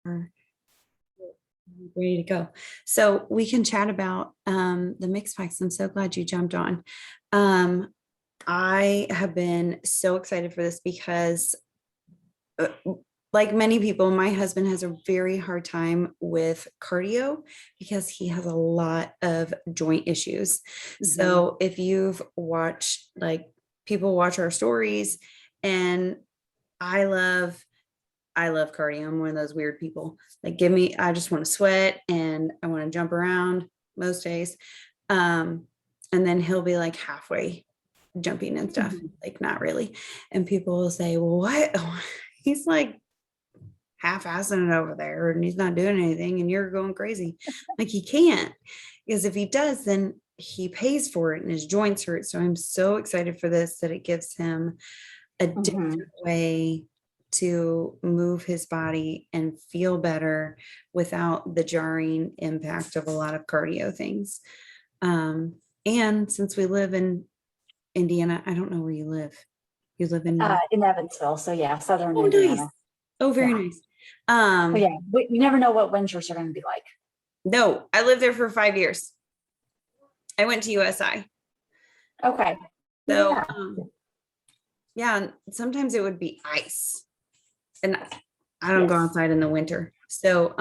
are ready to go. So we can chat about the mixed packs. I'm so glad you jumped on. I have been so excited for this because like many people, my husband has a very hard time with cardio because he has a lot of joint issues. So if you've watched, like, people watch our stories, and I love cardio. I'm one of those weird people. Like, I just want to sweat and I want to jump around most days. And then he'll be like halfway jumping and stuff, like not really. And people will say, well, what? He's like half-assing it over there and he's not doing anything and you're going crazy. Like, he can't, because if he does, then he pays for it and his joints hurt. So I'm so excited for this, that it gives him a different way to move his body and feel better without the jarring impact of a lot of cardio things. And since we live in Indiana, I don't know where you live. You live in Evansville. So yeah, southern oh, Indiana. nice. Oh, very nice. Well, yeah, you never know what winters are going to be like. No, I lived there for 5 years. I went to USI. Okay. So yeah, sometimes it would be ice. And I don't go outside in the winter. So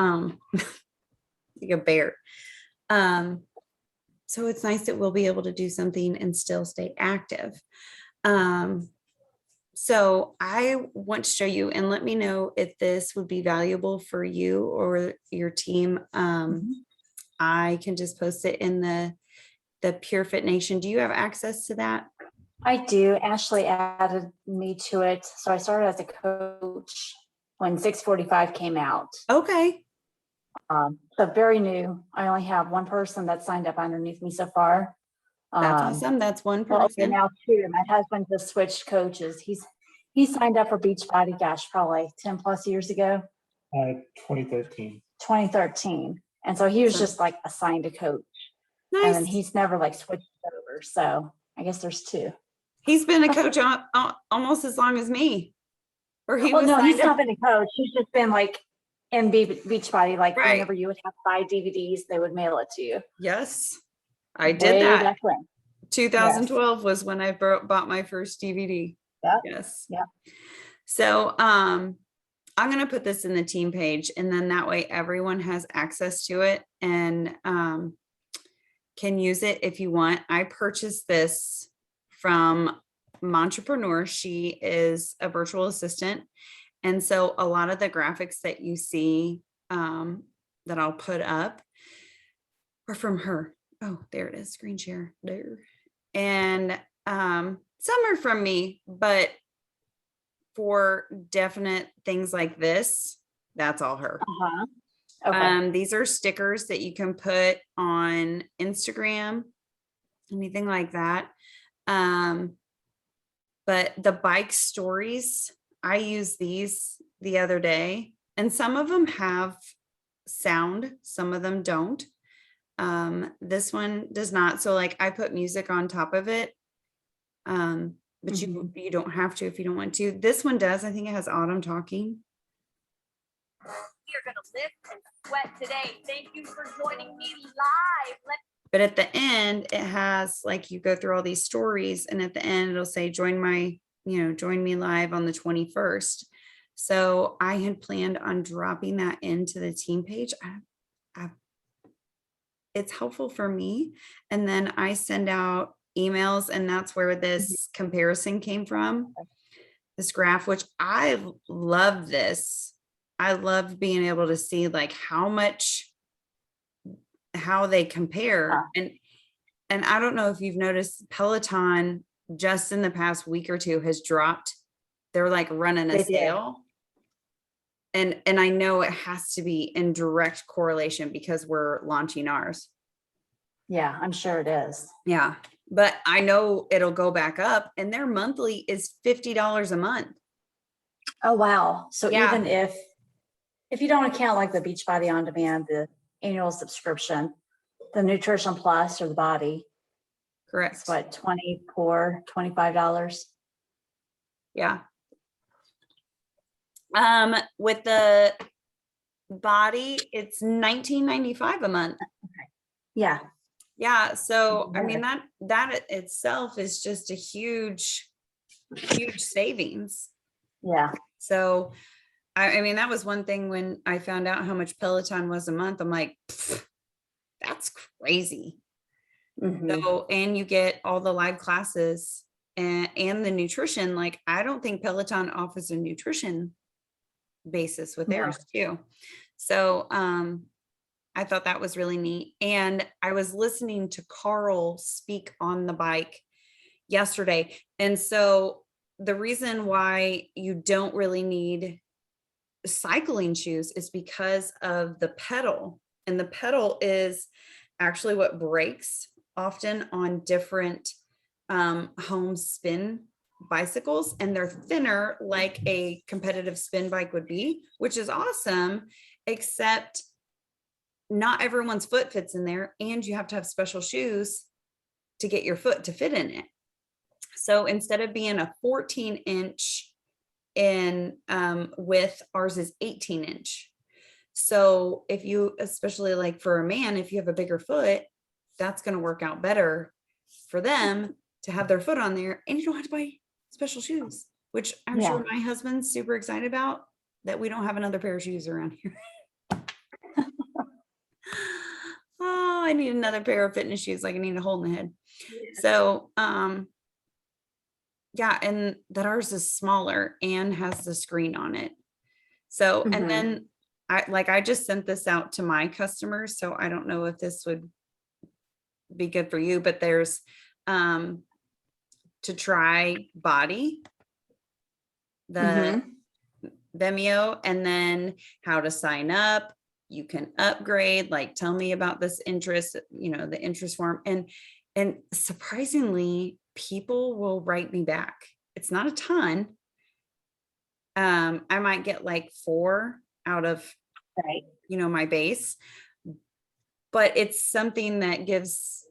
like a bear. So it's nice that we'll be able to do something and still stay active. So I want to show you, and let me know if this would be valuable for you or your team. I can just post it in the Pure Fit Nation. Do you have access to that? I do. Ashley added me to it. So I started as a coach when 645 came out. Okay. So very new. I only have one person that signed up underneath me so far. That's awesome. That's one person. Well, okay, now two. My husband just switched coaches. He signed up for Beachbody, gosh, probably 10 plus years ago. 2013. 2013. And so he was just like assigned a coach. Nice. And then he's never like switched over. So I guess there's two. He's been a coach almost as long as me. Or he well, was no, he's not been a coach. He's just been like in Beachbody. Like whenever you would have to buy DVDs, they would mail it to you. Yes, I did that. Back when. 2012 was when I bought my first DVD. Yeah. Yes. Yeah. So I'm going to put this in the team page, and then that way everyone has access to it and can use it if you want. I purchased this from Mompreneur. She is a virtual assistant. And so a lot of the graphics that you see that I'll put up are from her. Oh, there it is. Screen share there. And some are from me, but for definite things like this, that's all her. Okay. These are stickers that you can put on Instagram, anything like that. But the bike stories, I used these the other day, and some of them have sound, some of them don't. This one does not. So like I put music on top of it. But you don't have to if you don't want to. This one does. I think it has Autumn talking. You're going to lift and sweat today. Thank you for joining me live. But at the end, it has like, you go through all these stories, and at the end it'll say, join me live on the 21st. So I had planned on dropping that into the team page. It's helpful for me. And then I send out emails, and that's where this comparison came from, this graph, which I love this. I love being able to see like how they compare. And I don't know if you've noticed, Peloton just in the past week or two has dropped. They're like running a sale. And I know it has to be in direct correlation because we're launching ours. Yeah, I'm sure it is. Yeah. But I know it'll go back up, and their monthly is $50 a month. Oh, wow. So even if you don't account like the Beachbody On Demand, the annual subscription, the Nutrition Plus or the Body. Correct. It's what, $25? Yeah. With the body, it's $19.95 a month. Yeah. Yeah. So, I mean, Yeah. that itself is just a huge savings. Yeah. So, I mean, that was one thing when I found out how much Peloton was a month. I'm like, that's crazy. Mhm. So, and you get all the live classes and the nutrition. Like, I don't think Peloton offers a nutrition basis with No. theirs too. So, I thought that was really neat. And I was listening to Carl speak on the bike yesterday. And so the reason why you don't really need cycling shoes is because of the pedal. And the pedal is actually what breaks often on different home spin bicycles, and they're thinner like a competitive spin bike would be, which is awesome, except not everyone's foot fits in there, and you have to have special shoes to get your foot to fit in it. So instead of being a 14-inch in width, ours is 18-inch. So if you, especially like for a man, if you have a bigger foot, that's going to work out better for them to have their foot on there, and you don't have to buy special shoes, which I'm sure my husband's super excited about, that we don't have another pair of shoes around here. Oh, I need another pair of fitness shoes. Like I need a hole in the head. So, yeah, and that ours is smaller and has the screen on it. So, and then I just sent this out to my customers. So I don't know if this would be good for you, but there's, to try Body, the Vimeo, and then how to sign up. You can upgrade, like tell me about this interest, the interest form. And surprisingly, people will write me back. It's not a ton. I might get like 4 out of, my base, but it's something that gives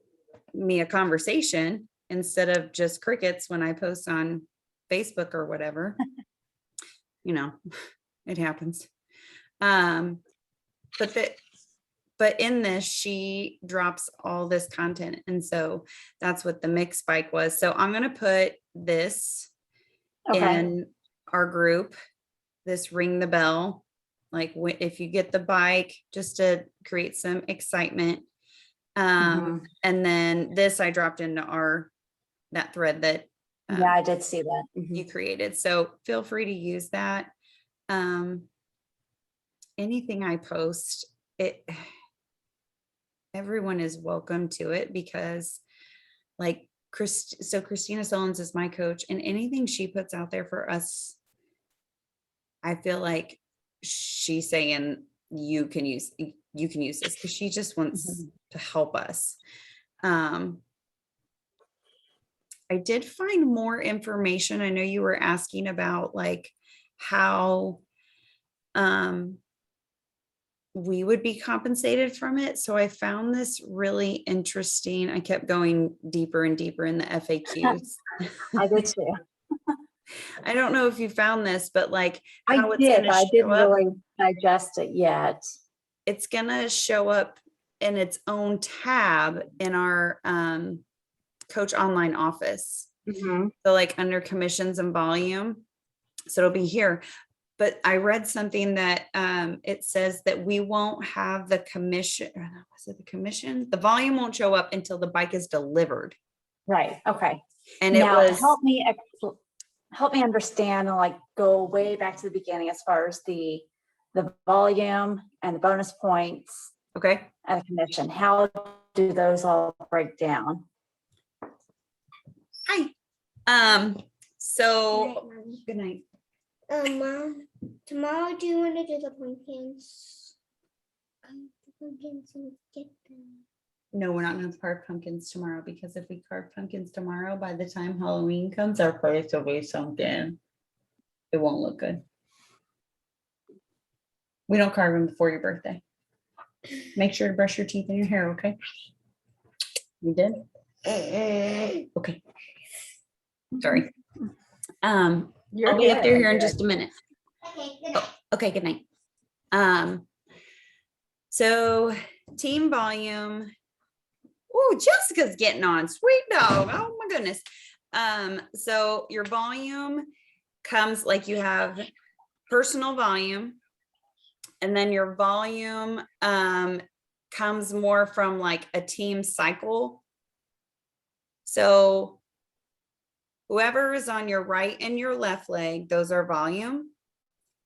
me a conversation instead of just crickets when I post on Facebook or whatever. It happens. But in this, she drops all this content. And so that's what the mix bike was. So I'm going to put this in our group, this ring the bell, like if you get the bike, just to create some excitement. And then this I dropped into that thread that I did see that. you created. So feel free to use that. Anything I post, everyone is welcome to it, because like Christina Solons is my coach, and anything she puts out there for us, I feel like she's saying you can use this, because she just wants to help us. I did find more information. I know you were asking about like how we would be compensated from it. So I found this really interesting. I kept going deeper and deeper in the FAQs. I did too. I don't know if you found this, but like I didn't really digest it yet. It's going to show up in its own tab in our Coach Online office. So like under commissions and volume. So it'll be here. But I read something that it says that we won't have the commission. Was it the commission? The volume won't show up until the bike is delivered. Right. Okay. And now, it was help me understand and like go way back to the beginning as far as the volume and the bonus points. Okay. And the commission. How do those all break down? Hi. So good night. Mom, tomorrow do you want to do the pumpkins? No, we're not going to carve pumpkins tomorrow, because if we carve pumpkins tomorrow, by the time Halloween comes, our place will be sunk in. It won't look good. We don't carve them before your birthday. Make sure to brush your teeth and your hair, okay? You did? Okay. Sorry. I'll be up there here in just a minute. Okay, good night. So team volume. Oh, Jessica's getting on. Sweet dog. Oh my goodness. So your volume comes like you have personal volume, and then your volume comes more from like a team cycle. So whoever is on your right and your left leg, those are volume.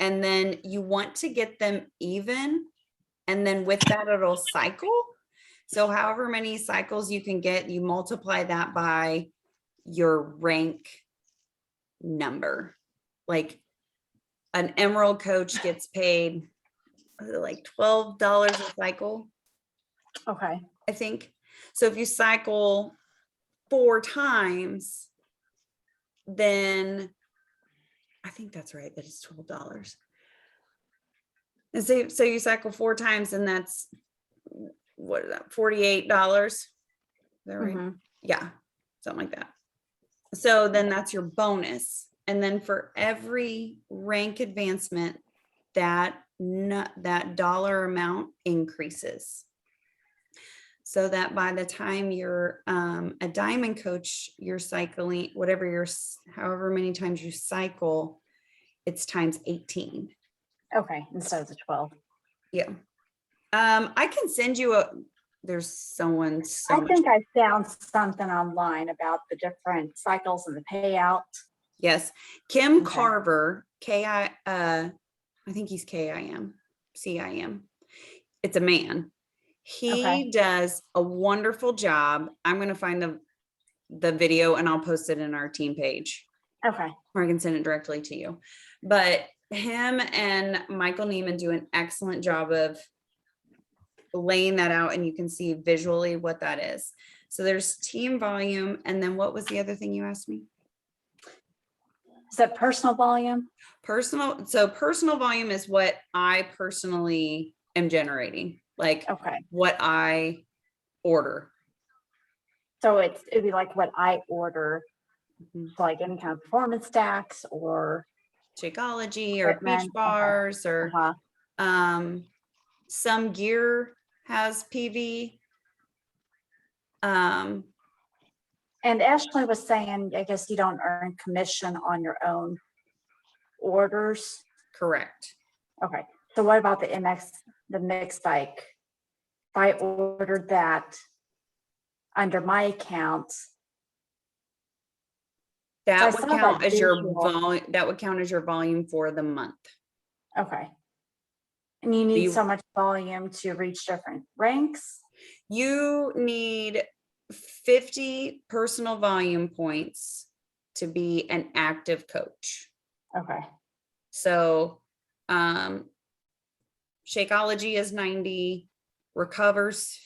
And then you want to get them even. And then with that, it'll cycle. So however many cycles you can get, you multiply that by your rank number. Like an emerald coach gets paid like $12 a cycle, Okay. I think. So if you cycle 4 times, then I think that's right, that is $12. And so you cycle 4 times, and that's, what is that, $48? Is that right? Mhm. Yeah, something like that. So then that's your bonus. And then for every rank advancement, that dollar amount increases. So that by the time you're a diamond coach, you're cycling, however many times you cycle, it's times 18. Okay, instead of the 12. Yeah. I can send you there's someone so I much. think I found something online about the different cycles and the payout. Yes. Kim Okay. Carver, I think he's CIM. It's a man. He Okay. does a wonderful job. I'm going to find the video and I'll post it in our team page, Okay. or I can send it directly to you. But him and Michael Neiman do an excellent job of laying that out, and you can see visually what that is. So there's team volume. And then what was the other thing you asked me? Is that personal volume? So personal volume is what I personally am generating, like Okay. what I order. So it'd be like what I order, Mhm. like any kind of performance stacks or Shakeology or equipment. beach Okay. bars or Uh-huh. some gear has PV. And Ashley was saying, I guess you don't earn commission on your own orders. Correct. Okay. So what about the mixed bike? If I ordered that under my account, That I would saw count that as your visual. volume. That would count as your volume for the month. Okay. And you need You- so much volume to reach different ranks. You need 50 personal volume points to be an active coach. Okay. So Shakeology is 90, Recovers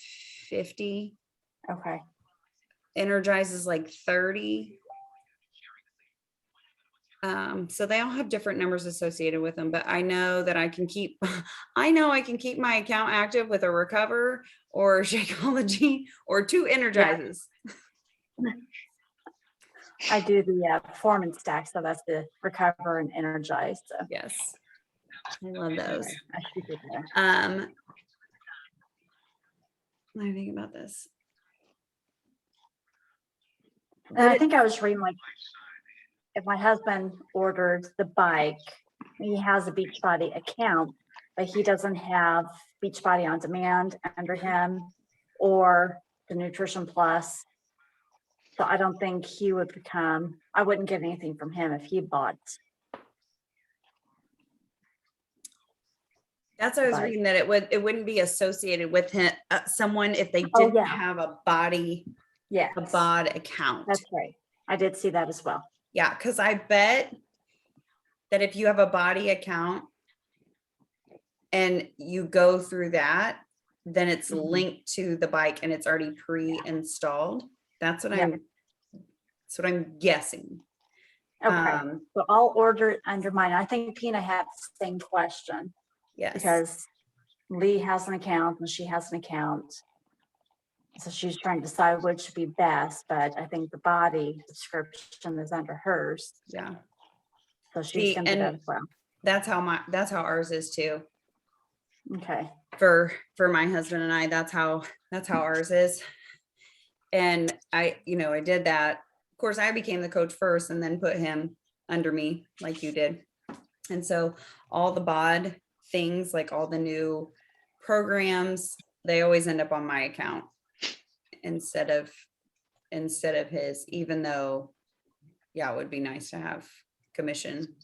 50, Okay. Energize is like 30. So they all have different numbers associated with them, but I know that I can keep my account active with a Recover or Shakeology or 2 Energizes. I do the performance stack, so that's the Recover and Energize. So Yes. I love those. I should do that. Let me think about this. And I think I was reading, like, if my husband ordered the bike, he has a Beachbody account, but he doesn't have Beachbody On Demand under him or the Nutrition Plus. So I don't think I wouldn't get anything from him if he bought. That's what I was Right. reading, that it wouldn't be associated with him, someone if they Oh, didn't yeah. have a bod account. That's right. I did see that as well. Yeah, because I bet that if you have a body account and you go through that, then it's Mhm. linked to the bike and it's already pre-installed. That's what Yeah. I'm guessing. Okay. So I'll order it under mine. I think Tina had the same question Yes. because Lee has an account and she has an account. So she's trying to decide which would be best, but I think the body subscription is under hers. Yeah. So she's See, gonna do that and as well. that's how ours is too. Okay. for my husband and I. That's how ours is. And I did that. Of course, I became the coach first and then put him under me like you did. And so all the BOD things, like all the new programs, they always end up on my account instead of his, even though, yeah, it would be nice to have commission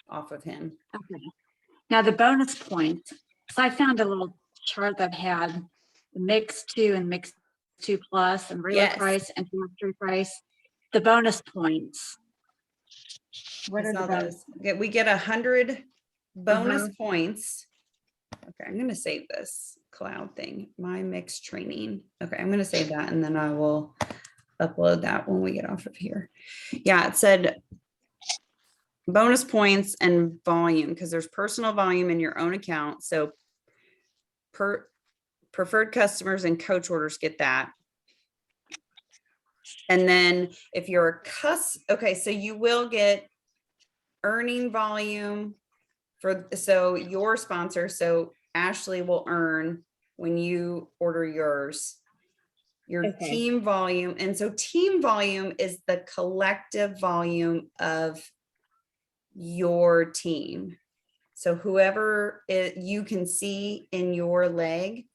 off of him. Okay. Now the bonus points, so I found a little chart that had the mix 2 and mix 2 plus and regular Yes. price and factory price. The bonus points. What I are the saw bonus? those. We get 100 bonus Uh-huh. points. Okay, I'm gonna save this cloud thing, my mixed training. Okay, I'm gonna save that and then I will upload that when we get off of here. Yeah, it said bonus points and volume, because there's personal volume in your own account. So preferred customers and coach orders get that. And then if you're okay, so you will get earning volume so your sponsor, so Ashley will earn when you order yours, your Okay. team volume. And so team volume is the collective volume of your team. So whoever you can see in your leg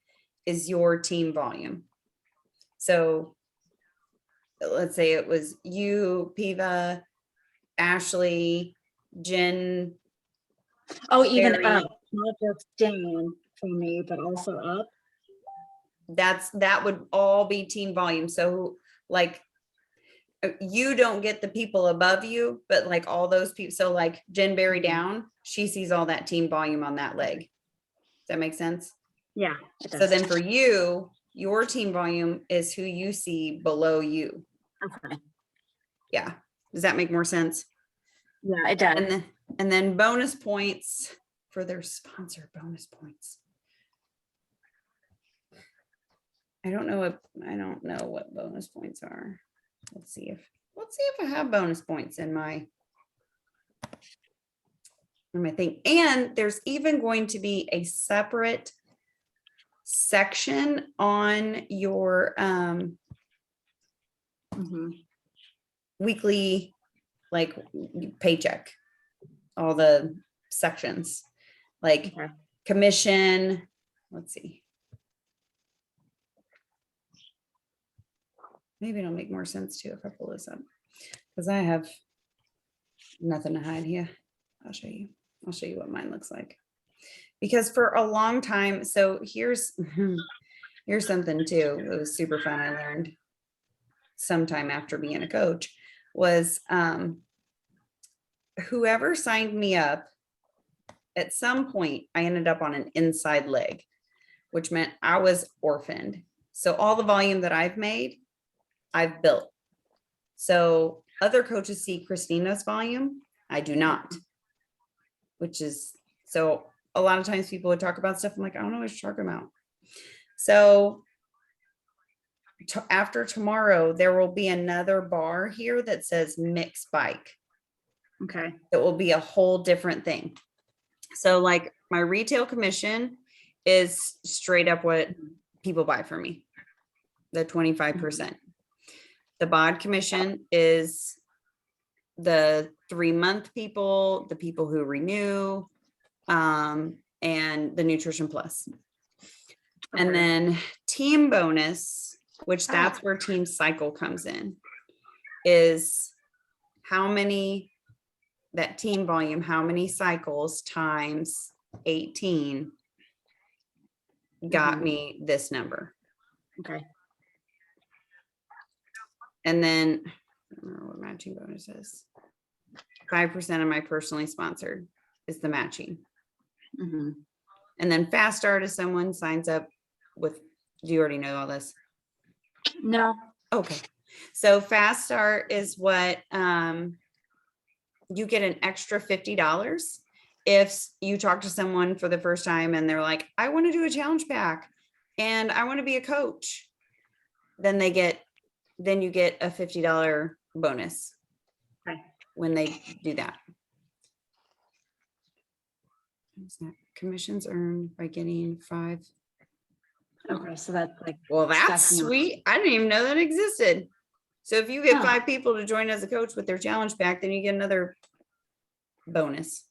is your team volume. So let's say it was you, Piva, Ashley, Jen. Oh, even Very- up, not just down for me, but also up. That would all be team volume. So like you don't get the people above you, but like all those people. So like Jen Berry down, she sees all that team volume on that leg. Does that make sense? Yeah. It So does. then for you, your team volume is who you see below you. Okay. Yeah. Does that make more sense? Yeah, it does. And then bonus points for their sponsor bonus points. I don't know what bonus points are. Let's see if I have bonus points in my thing. And there's even going to be a separate section on your Mhm. weekly like paycheck, all the sections like Okay. commission. Let's see. Maybe it'll make more sense too if I pull this up, because I have nothing to hide here. I'll show you what mine looks like. Because for a long time, so here's something too. It was super fun. I learned sometime after being a coach was whoever signed me up, at some point I ended up on an inside leg, which meant I was orphaned. So all the volume that I've made, I've built. So other coaches see Christina's volume. I do not, which is, so a lot of times people would talk about stuff. I'm like, I don't know what you're talking about. So after tomorrow, there will be another bar here that says mix bike. Okay. It will be a whole different thing. So like my retail commission is straight up what people buy from me, the 25%. The BOD commission is the 3-month people, the people who renew, and the nutrition plus. And Okay. then team bonus, which that's where team cycle comes in, is how many, that team volume, how many cycles times 18 got Mhm. me this number. Okay. And then I don't remember what matching bonus is. 5% of my personally sponsored is the matching. Mhm. And then fast start is someone signs up with, do you already know all this? No. Okay. So fast start is what you get an extra $50 if you talk to someone for the first time and they're like, I want to do a challenge pack and I want to be a coach. Then you get a $50 bonus Okay. when they do that. commissions earned by getting 5. Okay, so that's like, Well, that's Stacking up. sweet. I didn't even know that existed. So if you get Huh. 5 people to join as a coach with their challenge pack, then you get another bonus.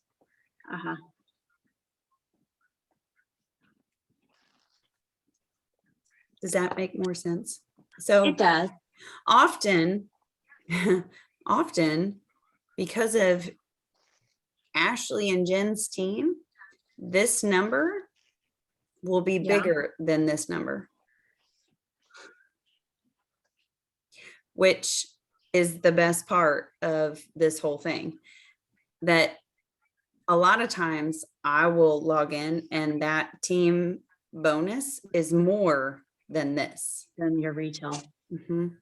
uh-huh. Does that make more sense? So It does. often, often because of Ashley and Jen's team, this number will be Yeah. bigger than this number, which is the best part of this whole thing. That a lot of times I will log in and that team bonus is more than this. Then your retail. Mhm.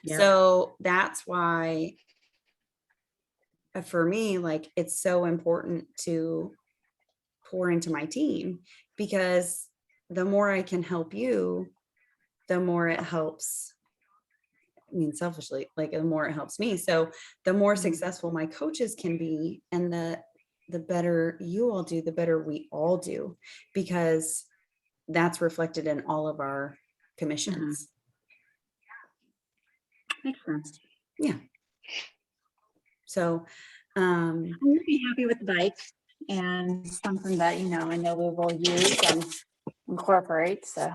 Yep. So that's why for me, like, it's so important to pour into my team, because the more I can help you, the more it helps. I mean, selfishly, like, the more it helps me. So the more Mhm. successful my coaches can be, and the better you all do, the better we all do, because that's reflected in all of our commissions. Makes sense. So, We'd be happy with the bike and something that, I know we will use and incorporate. So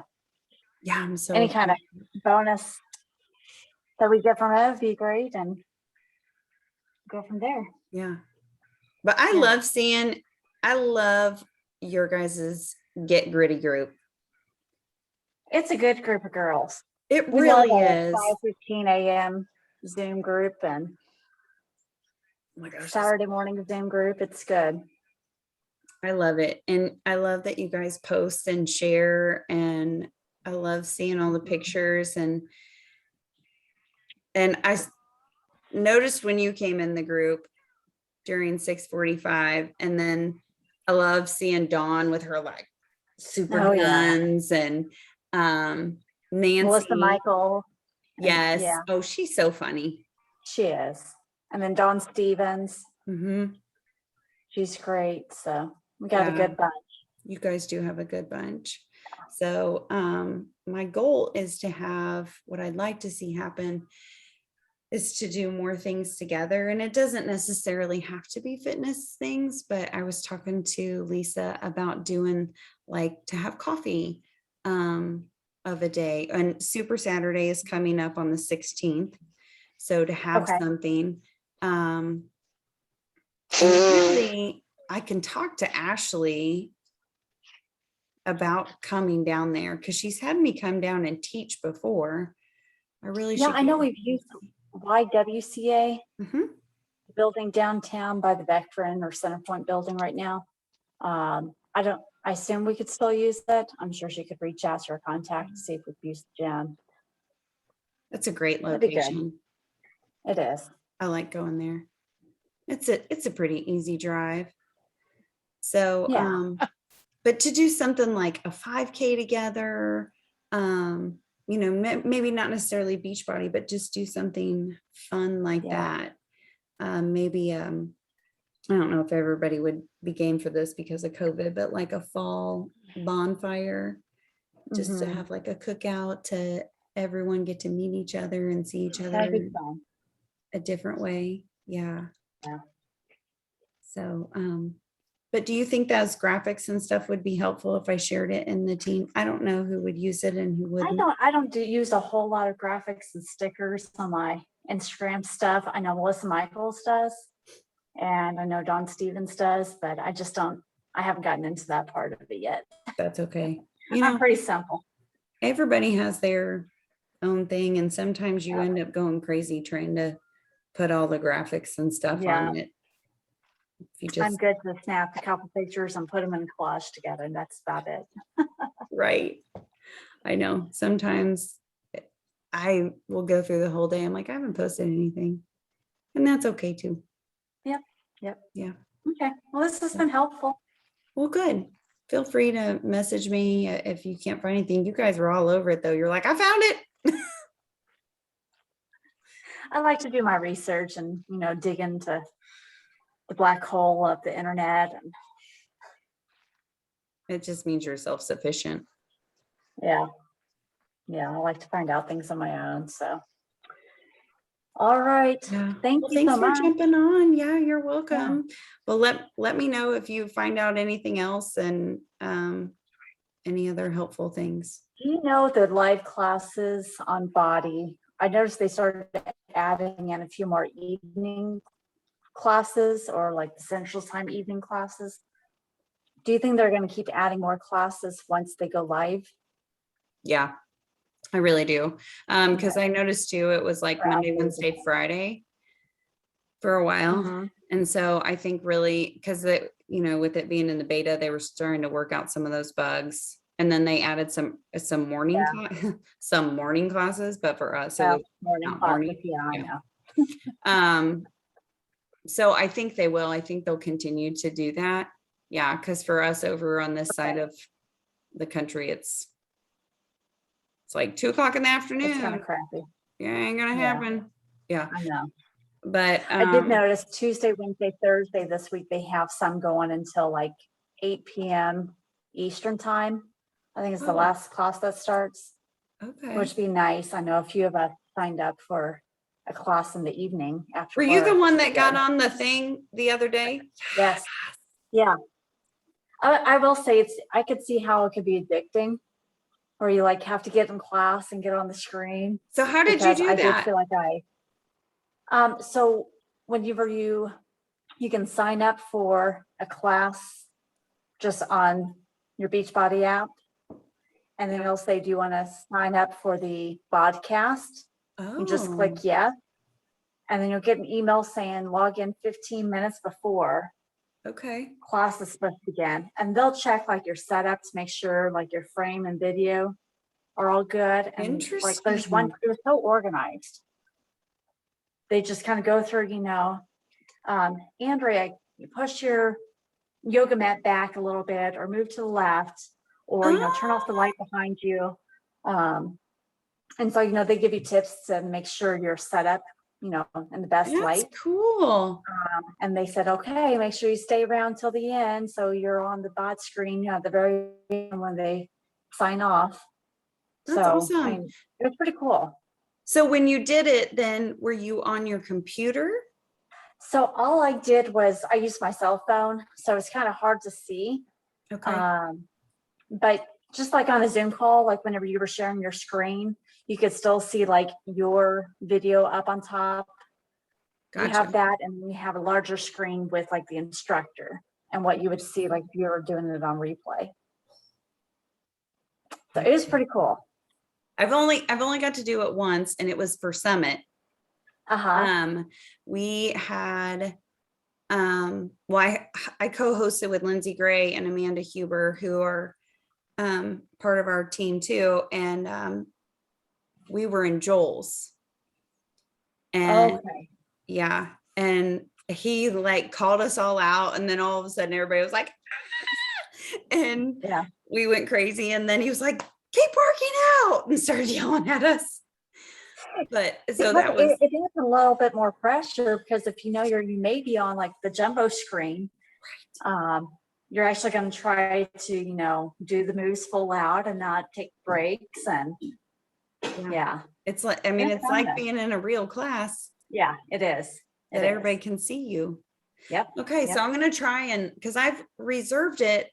yeah, I'm so any kind of bonus that we get from it would be great and go from there. yeah. But I Yeah. love your guys's Get Gritty group. It's a good group of girls. It We love really our is. 5:15 a.m. Zoom group and Oh my gosh, Saturday morning Zoom group. It's good. I love it. And I love that you guys post and share, and I love seeing all the pictures, and noticed when you came in the group during 6:45, and then I love seeing Dawn with her like super Oh, yeah. guns, and Nancy. Melissa Michael. and- Yes. Yeah, Oh, she's so funny. she is. And then Dawn Stevens. Mhm. She's great. So we got a Yeah. good bunch. You guys do have a good bunch. So my goal is to have, what I'd like to see happen is to do more things together. And it doesn't necessarily have to be fitness things, but I was talking to Lisa about doing, like, to have coffee of a day. And Super Saturday is coming up on the 16th. So to have Okay. something, and really, I can talk to Ashley about coming down there, because she's had me come down and teach before. I really Yeah, should. I know we've used YWCA Mhm. building downtown by the Veteran or Centerpoint building right now. I assume we could still use that. I'm sure she could reach out to her contact to see if we've used the gym. That's a great That'd be good. location. It is. I like going there. It's a pretty easy drive. So, Yeah. but to do something like a 5K together, maybe not necessarily Beachbody, but just do something fun like Yeah. that. Maybe, I don't know if everybody would be game for this because of COVID, but like a fall bonfire, just to Mhm. have like a cookout, to everyone get to meet each other and see each That'd other be fun. a different way. Yeah. Yeah. So, but do you think those graphics and stuff would be helpful if I shared it in the team? I don't know who would use it and who wouldn't. I don't use a whole lot of graphics and stickers on my Instagram stuff. I know Melissa Michaels does, and I know Dawn Stevens does, but I haven't gotten into that part of it yet. That's okay. I'm pretty simple. Everybody has their own thing, and sometimes you Yeah. end up going crazy trying to put all the graphics and stuff Yeah. on it. If you I'm just, good to snap a couple pictures and put them in a collage together, and that's about it. right. I know sometimes I will go through the whole day. I'm like, I haven't posted anything, and that's okay too. Yep. Yeah. Okay. Well, this has been helpful. Well, good. Feel free to message me if you can't find anything. You guys were all over it though. You're like, I found it. I like to do my research and, dig into the black hole of the internet and It just means you're self-sufficient. Yeah. Yeah, I like to find out things on my own, so. All right, Yeah. thank Well, you thanks so for much. jumping on. Yeah, you're welcome. Well, let me know if you find out anything else and any other helpful things. Do you know the live classes on body? I noticed they started adding in a few more evening classes or like the Central Time evening classes. Do you think they're going to keep adding more classes once they go live? Yeah, I really do. Because I noticed too, it was like For Monday, updates. Wednesday, Friday for a while. Mhm. And so I think really, because it, with it being in the beta, they were starting to work out some of those bugs. And then they added some morning, some morning classes, but for us, it Well, was morning not classes, morning. yeah, I Yeah. know. So I think they will. I think they'll continue to do that. Yeah, because for us over on this side of the country, it's like 2 o'clock in the It's kind afternoon. of crappy. Yeah, ain't gonna Yeah. happen. Yeah, I know. but I did notice Tuesday, Wednesday, Thursday this week, they have some going until like 8 p.m. Eastern time. I think it's the Oh. last class that starts, okay. which would be nice. I know a few of us signed up for a class in the evening after Were you the work. one that got on the thing the other day? Yes. Yeah. I will say I could see how it could be addicting where you like have to get in class and get on the screen. So how did you Because do I did that? feel like so whenever you can sign up for a class just on your Beachbody app. And then it'll say, do you want to sign up for the podcast? You just click Oh, yes. And then you'll get an email saying log in 15 minutes before okay. class is supposed to begin. And they'll check like your setup to make sure like your frame and video are all good. And like there's one, Interesting. it was so organized. They just kind of go through, Andrea, you push your yoga mat back a little bit or move to the left or, turn off the light behind you. And so, they give you tips to make sure you're set up, in the best That's light. cool. And they said, okay, make sure you stay around till the end. So you're on the bot screen, at the very end when they sign off. That's awesome. It was pretty cool. So when you did it, then were you on your computer? So all I did was I used my cell phone. So it's kind of hard to see. Okay. But just like on a Zoom call, like whenever you were sharing your screen, you could still see like your video up on top. You Gotcha. have that, and we have a larger screen with like the instructor and what you would see like if you were doing it on replay. So it was pretty cool. I've only got to do it once, and it was for Summit. We had well, I co-hosted with Lindsay Gray and Amanda Huber, who are part of our team too, and we were in Joel's, and Okay. yeah, and he like called us all out, and then all of a sudden everybody was like, "Ah!" And Yeah. we went crazy, and then he was like, keep working out, and started yelling at us. But so that was it is a little bit more pressure because if you may be on like the jumbo screen, you're actually going to try to do the moves full out and not take breaks, and yeah. It's like, it's like being in a real class. Yeah, it is. That everybody can see you. Yep. Okay, Yep. so I'm going to try because I've reserved it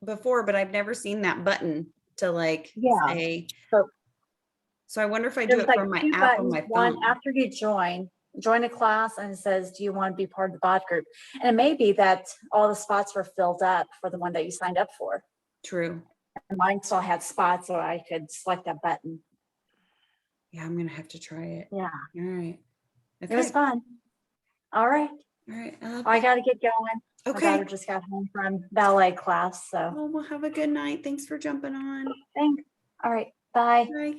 before, but I've never seen that button to like say. So I wonder if I do it from my app on my phone. One after you join a class, and it says, do you want to be part of the bot group? And it may be that all the spots were filled up for the one that you signed up for. True. And mine still had spots, so I could select that button. Yeah, I'm going to have to try it. Yeah. All right. Okay. It was fun. All right. All right. I got to get going. Okay. My daughter just got home from ballet class, so. Well, we'll have a good night. Thanks for jumping on. Thanks. All right. Bye. Bye.